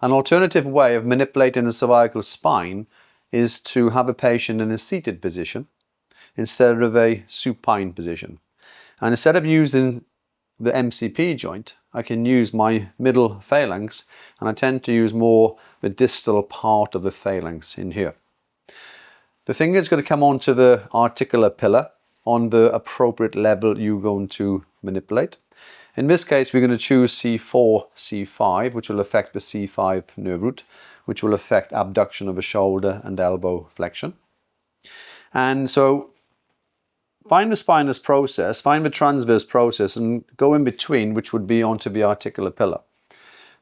An alternative way of manipulating the cervical spine is to have a patient in a seated position instead of a supine position. And instead of using the MCP joint, I can use my middle phalanx, and I tend to use more the distal part of the phalanx in here. The finger is going to come onto the articular pillar on the appropriate level you're going to manipulate. In this case, we're going to choose C4, C5, which will affect the C5 nerve root, which will affect abduction of the shoulder and elbow flexion. And so find the spinous process, find the transverse process, and go in between, which would be onto the articular pillar.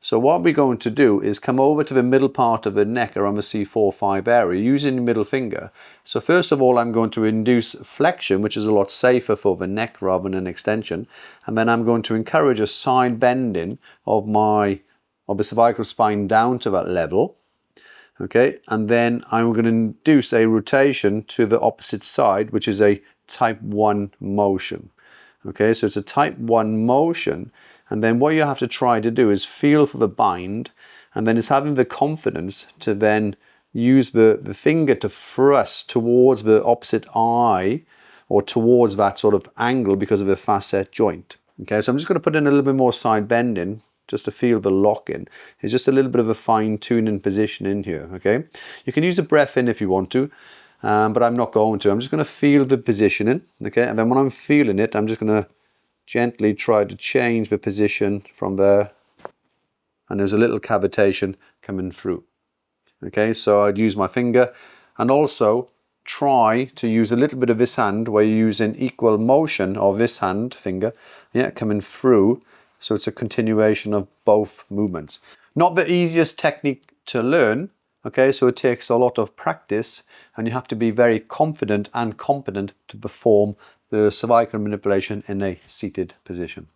So what we're going to do is come over to the middle part of the neck around the C4-5 area using the middle finger. So first of all, I'm going to induce flexion, which is a lot safer for the neck rather than an extension. And then I'm going to encourage a side bending of the cervical spine down to that level. Okay, and then I'm going to induce a rotation to the opposite side, which is a type 1 motion. Okay, so it's a type 1 motion. And then what you have to try to do is feel for the bind, and then it's having the confidence to then use the finger to thrust towards the opposite eye or towards that sort of angle because of the facet joint. Okay, so I'm just going to put in a little bit more side bending just to feel the lock in. It's just a little bit of a fine tuning position in here. Okay, you can use a breath in if you want to, but I'm not going to. I'm just going to feel the positioning. Okay, and then when I'm feeling it, I'm just going to gently try to change the position from there, and there's a little cavitation coming through. Okay, so I'd use my finger, and also try to use a little bit of this hand where you use an equal motion of this hand finger, yeah, coming through, so it's a continuation of both movements. Not the easiest technique to learn, okay, so it takes a lot of practice, and you have to be very confident and competent to perform the cervical manipulation in a seated position.